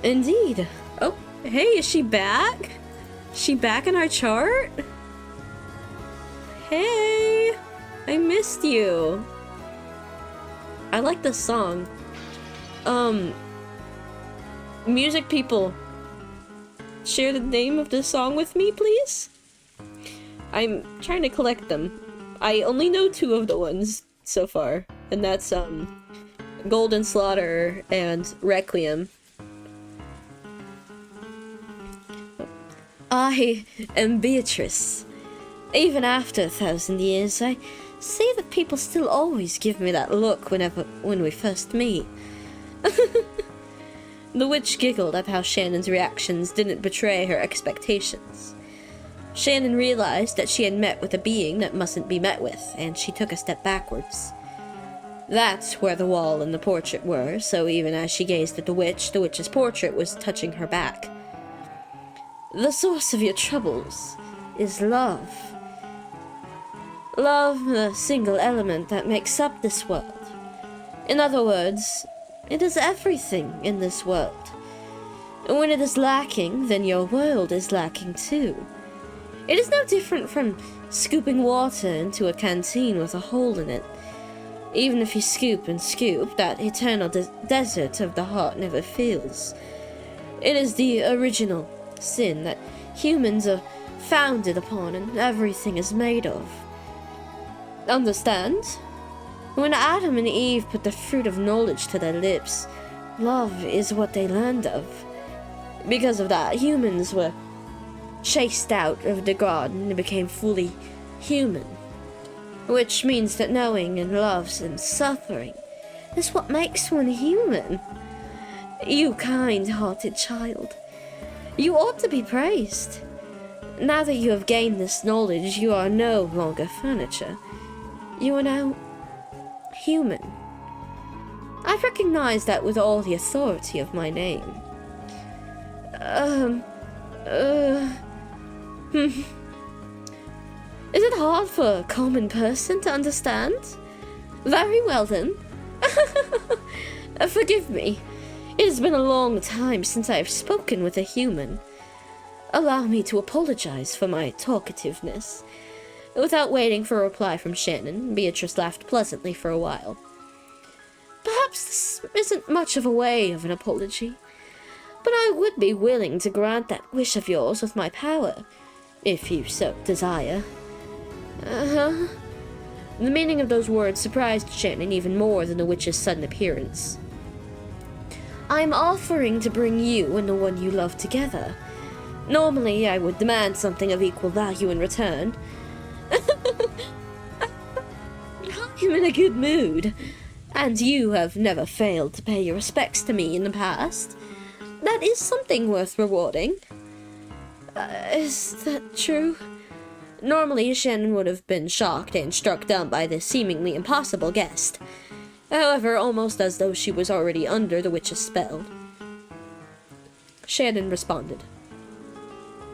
Indeed. Oh, hey, is she back? She back in our chart? Hey, I missed you. I like this song. Music people, share the name of this song with me, please? I'm trying to collect them. I only know 2 of the ones so far, and that's, Golden Slaughter and Requiem. I am Beatrice. Even after 1,000 years, I see that people still always give me that look when we first meet. The witch giggled at how Shannon's reactions didn't betray her expectations. Shannon realized that she had met with a being that mustn't be met with, and she took a step backwards. That's where the wall and the portrait were, so even as she gazed at the witch's portrait was touching her back. The source of your troubles is love. Love, the single element that makes up this world. In other words, it is everything in this world. And when it is lacking, then your world is lacking too. It is no different from scooping water into a canteen with a hole in it. Even if you scoop and scoop, that eternal desert of the heart never fills. It is the original sin that humans are founded upon and everything is made of. Understand? When Adam and Eve put the fruit of knowledge to their lips, love is what they learned of. Because of that, humans were chased out of the garden and became fully human. Which means that knowing and loves and suffering is what makes one human. You kind-hearted child, you ought to be praised. Now that you have gained this knowledge, you are no longer furniture. You are now human. I recognize that with all the authority of my name. Is it hard for a common person to understand? Very well then. Forgive me. It has been a long time since I have spoken with a human. Allow me to apologize for my talkativeness. Without waiting for a reply from Shannon, Beatrice laughed pleasantly for a while. Perhaps this isn't much of a way of an apology, but I would be willing to grant that wish of yours with my power, if you so desire. The meaning of those words surprised Shannon even more than the witch's sudden appearance. I am offering to bring you and the one you love together. Normally, I would demand something of equal value in return. I'm in a good mood, and you have never failed to pay your respects to me in the past. That is something worth rewarding. Is that true? Normally, Shannon would have been shocked and struck dumb by this seemingly impossible guest. However, almost as though she was already under the witch's spell, Shannon responded.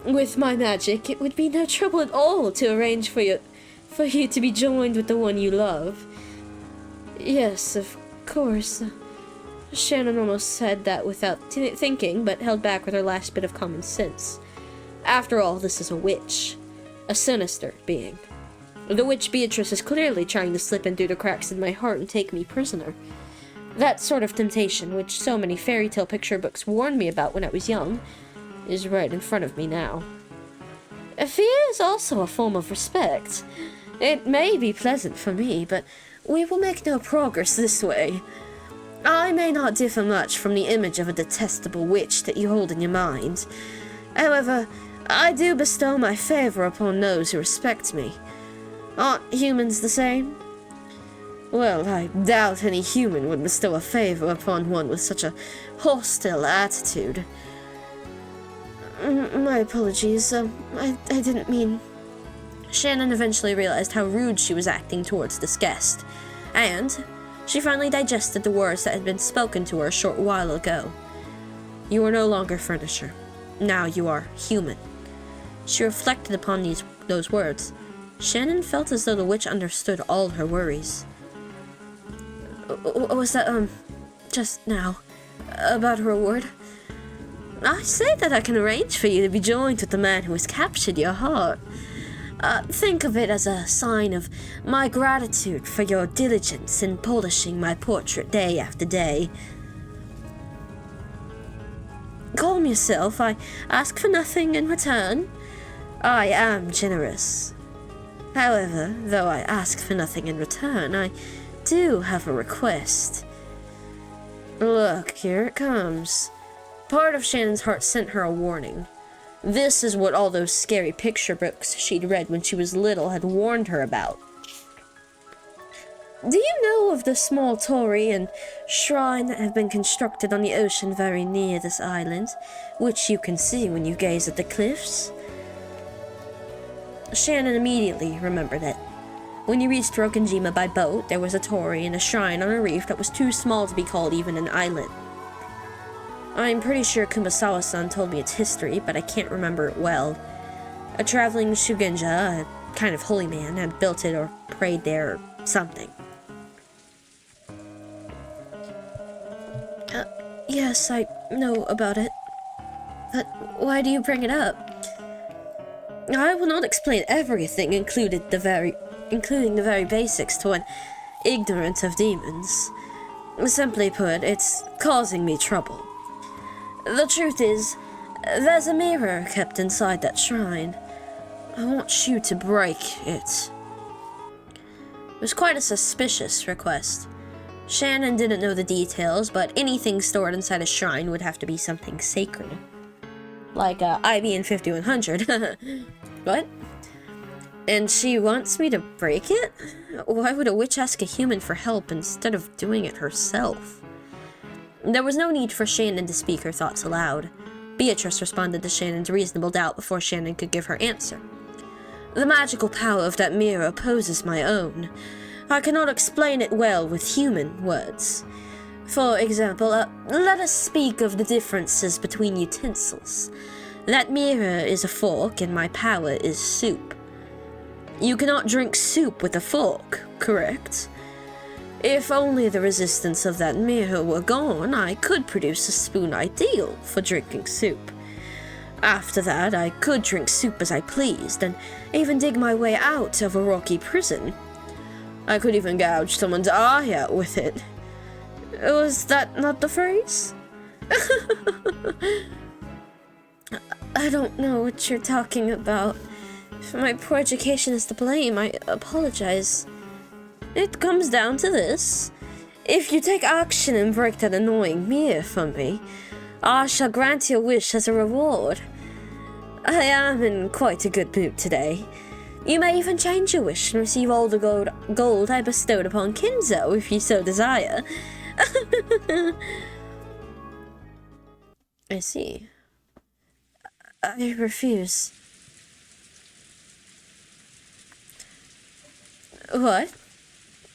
With my magic, it would be no trouble at all to arrange for you to be joined with the one you love. Yes, of course. Shannon almost said that without thinking, but held back with her last bit of common sense. After all, this is a witch. A sinister being. The witch Beatrice is clearly trying to slip in through the cracks in my heart and take me prisoner. That sort of temptation, which so many fairy tale picture books warned me about when I was young, is right in front of me now. Fear is also a form of respect. It may be pleasant for me, but we will make no progress this way. I may not differ much from the image of a detestable witch that you hold in your mind. However, I do bestow my favor upon those who respect me. Aren't humans the same? Well, I doubt any human would bestow a favor upon one with such a hostile attitude. My apologies, I didn't mean... Shannon eventually realized how rude she was acting towards this guest, and she finally digested the words that had been spoken to her a short while ago. You are no longer furniture. Now you are human. She reflected upon those words. Shannon felt as though the witch understood all her worries. Was that, just now, about a reward? I say that I can arrange for you to be joined with the man who has captured your heart. Think of it as a sign of my gratitude for your diligence in polishing my portrait day after day. Calm yourself, I ask for nothing in return. I am generous. However, though I ask for nothing in return, I do have a request. Look, here it comes. Part of Shannon's heart sent her a warning. This is what all those scary picture books she'd read when she was little had warned her about. Do you know of the small torii and shrine that have been constructed on the ocean very near this island, which you can see when you gaze at the cliffs? Shannon immediately remembered it. When you reached Rokenjima by boat, there was a torii and a shrine on a reef that was too small to be called even an islet. I'm pretty sure Kumasawa-san told me its history, but I can't remember it well. A traveling shugenja, a kind of holy man, had built it or prayed there or something. Yes, I know about it. But why do you bring it up? I will not explain everything, including the very basics to one ignorant of demons. Simply put, it's causing me trouble. The truth is, there's a mirror kept inside that shrine. I want you to break it. It was quite a suspicious request. Shannon didn't know the details, but anything stored inside a shrine would have to be something sacred. Like IBN 5100. What? And she wants me to break it? Why would a witch ask a human for help instead of doing it herself? There was no need for Shannon to speak her thoughts aloud. Beatrice responded to Shannon's reasonable doubt before Shannon could give her answer. The magical power of that mirror opposes my own. I cannot explain it well with human words. For example, let us speak of the differences between utensils. That mirror is a fork and my power is soup. You cannot drink soup with a fork, correct? If only the resistance of that mirror were gone, I could produce a spoon ideal for drinking soup. After that, I could drink soup as I pleased, and even dig my way out of a rocky prison. I could even gouge someone's eye out with it. Was that not the phrase? I don't know what you're talking about. If my poor education is to blame, I apologize. It comes down to this. If you take action and break that annoying mirror from me, I shall grant your wish as a reward. I am in quite a good mood today. You may even change your wish and receive all the gold I bestowed upon Kinzo, if you so desire. I see. I refuse. What?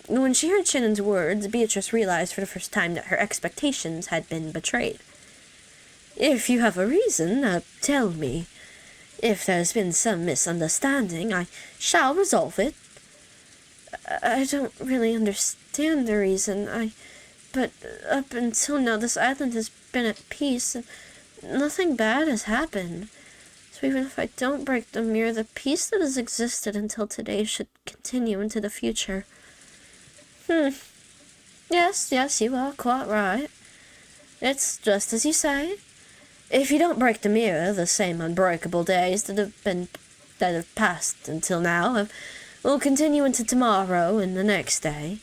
When she heard Shannon's words, Beatrice realized for the first time that her expectations had been betrayed. If you have a reason, tell me. If there's been some misunderstanding, I shall resolve it. I don't really understand the reason, but up until now this island has been at peace, and nothing bad has happened. So even if I don't break the mirror, the peace that has existed until today should continue into the future. Yes, you are quite right. It's just as you say. If you don't break the mirror, the same unbreakable days that have passed until now will continue into tomorrow and the next day,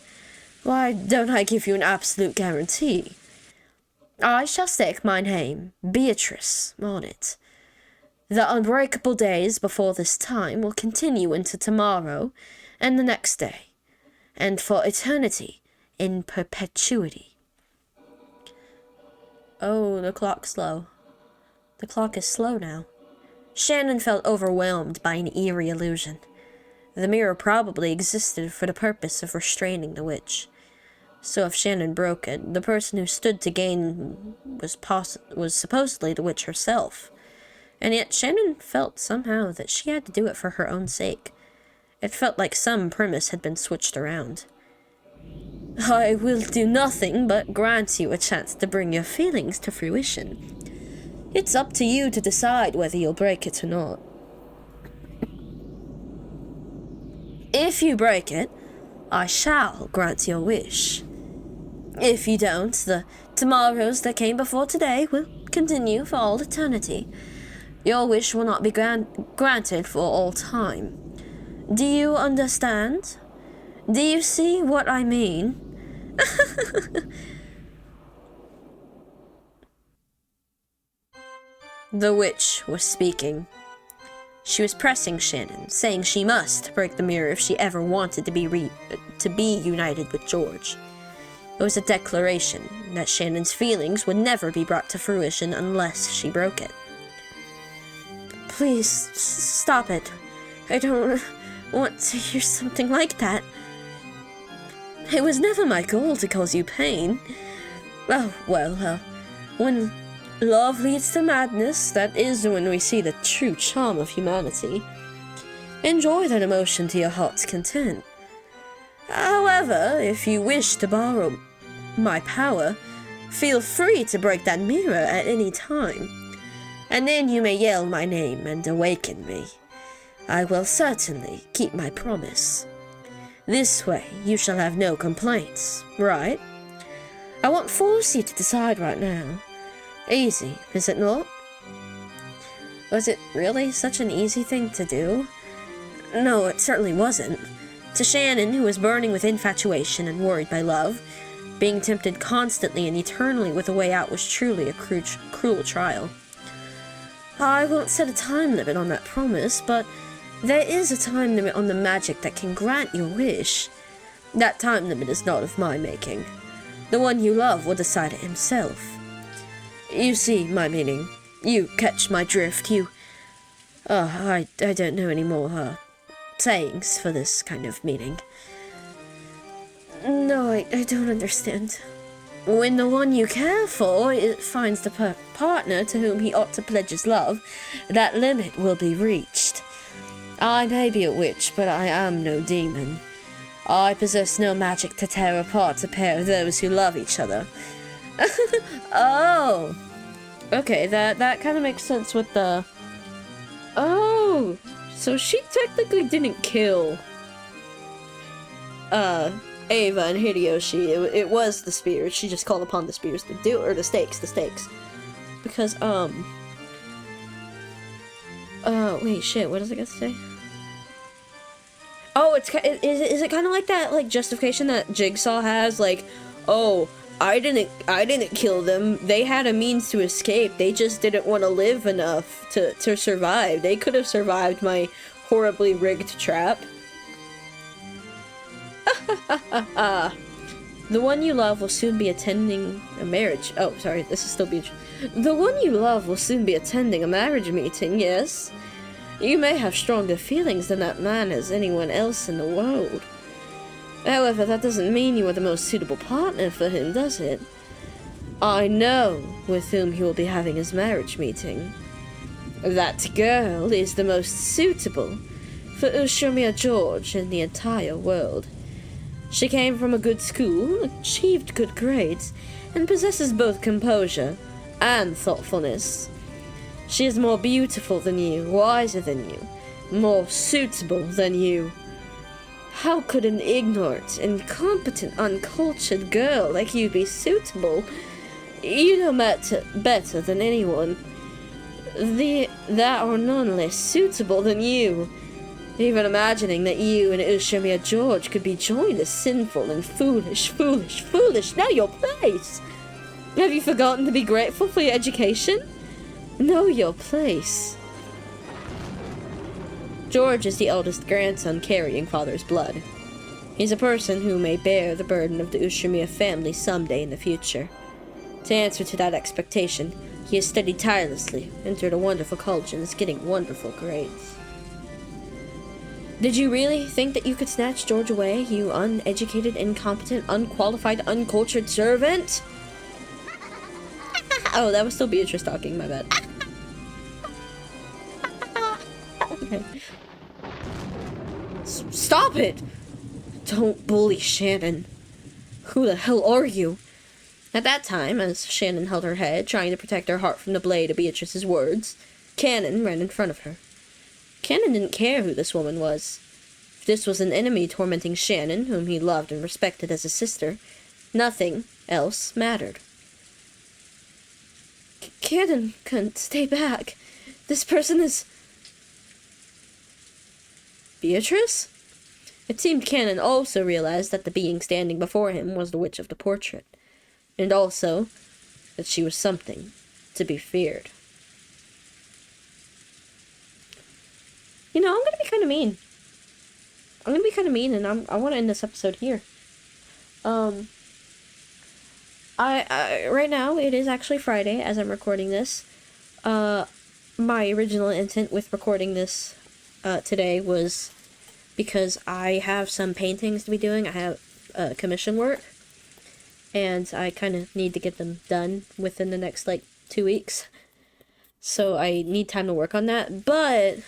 why don't I give you an absolute guarantee? I shall stake my name, Beatrice, on it. The unbreakable days before this time will continue into tomorrow and the next day, and for eternity, in perpetuity. Oh, the clock's slow. The clock is slow now. Shannon felt overwhelmed by an eerie illusion. The mirror probably existed for the purpose of restraining the witch. So if Shannon broke it, the person who stood to gain was supposedly the witch herself. And yet Shannon felt somehow that she had to do it for her own sake. It felt like some premise had been switched around. I will do nothing but grant you a chance to bring your feelings to fruition. It's up to you to decide whether you'll break it or not. If you break it, I shall grant your wish. If you don't, the tomorrows that came before today will continue for all eternity. Your wish will not be granted for all time. Do you understand? Do you see what I mean? The witch was speaking. She was pressing Shannon, saying she must break the mirror if she ever wanted to be united with George. It was a declaration that Shannon's feelings would never be brought to fruition unless she broke it. Please, stop it. I don't want to hear something like that. It was never my goal to cause you pain. Oh, well, when love leads to madness, that is when we see the true charm of humanity. Enjoy that emotion to your heart's content. However, if you wish to borrow my power, feel free to break that mirror at any time. And then you may yell my name and awaken me. I will certainly keep my promise. This way, you shall have no complaints, right? I won't force you to decide right now. Easy, is it not? Was it really such an easy thing to do? No, it certainly wasn't. To Shannon, who was burning with infatuation and worried by love, being tempted constantly and eternally with a way out was truly a cruel trial. I won't set a time limit on that promise, but there is a time limit on the magic that can grant your wish. That time limit is not of my making. The one you love will decide it himself. You see my meaning. You catch my drift. I don't know any more, sayings for this kind of meaning. No, I don't understand. When the one you care for finds the partner to whom he ought to pledge his love, that limit will be reached. I may be a witch, but I am no demon. I possess no magic to tear apart a pair of those who love each other. Oh! Okay, that kind of makes sense with the... Oh! So she technically didn't kill... Ava and Hideyoshi. It was the spears. She just called upon the spears to do... Or the stakes. Because, wait, shit, what does it got to say? Oh, is it kind of like that, like, justification that Jigsaw has? Like, oh, I didn't kill them. They had a means to escape. They just didn't want to live enough to survive. They could have survived my horribly rigged trap. The one you love will soon be attending a marriage. Oh, sorry, this is still Beatrice. The one you love will soon be attending a marriage meeting, yes? You may have stronger feelings than that man as anyone else in the world. However, that doesn't mean you are the most suitable partner for him, does it? I know with whom he will be having his marriage meeting. That girl is the most suitable for Ushamiya George in the entire world. She came from a good school, achieved good grades, and possesses both composure and thoughtfulness. She is more beautiful than you, wiser than you, more suitable than you. How could an ignorant, incompetent, uncultured girl like you be suitable? You know better than anyone. That are none less suitable than you. Even imagining that you and Ushamiya George could be joined is sinful and foolish, foolish, foolish. Know your place. Have you forgotten to be grateful for your education? Know your place. George is the eldest grandson carrying father's blood. He's a person who may bear the burden of the Ushamiya family someday in the future. To answer to that expectation, he has studied tirelessly, entered a wonderful college, and is getting wonderful grades. Did you really think that you could snatch George away, you uneducated, incompetent, unqualified, uncultured servant? Oh, that was still Beatrice talking, my bad. Okay. Stop it! Don't bully Shannon. Who the hell are you? At that time, as Shannon held her head, trying to protect her heart from the blade of Beatrice's words, Cannon ran in front of her. Cannon didn't care who this woman was. If this was an enemy tormenting Shannon, whom he loved and respected as a sister, nothing else mattered. Cannon couldn't stay back. This person is... Beatrice? It seemed Cannon also realized that the being standing before him was the witch of the portrait, and also that she was something to be feared. You know, I'm gonna be kind of mean. And I want to end this episode here. Right now, it is actually Friday as I'm recording this. My original intent with recording this today was because I have some paintings to be doing. I have commission work, and I kind of need to get them done within the next, 2 weeks. So I need time to work on that, but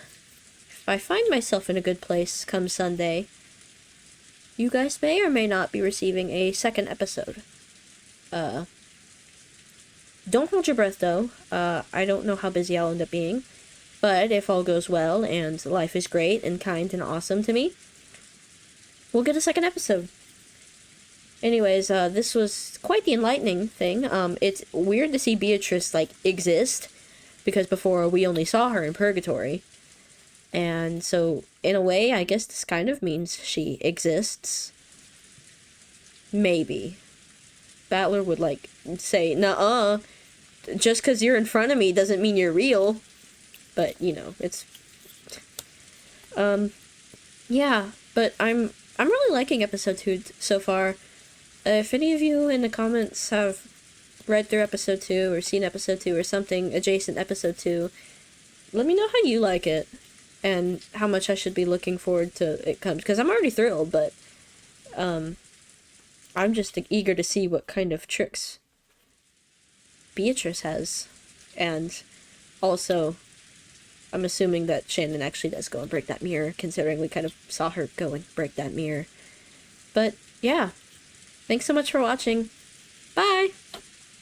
if I find myself in a good place come Sunday, you guys may or may not be receiving a second episode. Don't hold your breath, though. I don't know how busy I'll end up being, but if all goes well and life is great and kind and awesome to me, we'll get a second episode. Anyways, this was quite the enlightening thing. It's weird to see Beatrice, exist, because before we only saw her in Purgatory. And so, in a way, I guess this kind of means she exists. Maybe. Battler would, say, nuh-uh, just because you're in front of me doesn't mean you're real. But, it's... yeah, but I'm really liking episode 2 so far. If any of you in the comments have read through episode 2 or seen episode 2 or something adjacent episode 2, let me know how you like it and how much I should be looking forward to it comes, because I'm already thrilled, but I'm just eager to see what kind of tricks Beatrice has. And also, I'm assuming that Shannon actually does go and break that mirror, considering we kind of saw her go and break that mirror. But yeah, thanks so much for watching. Bye!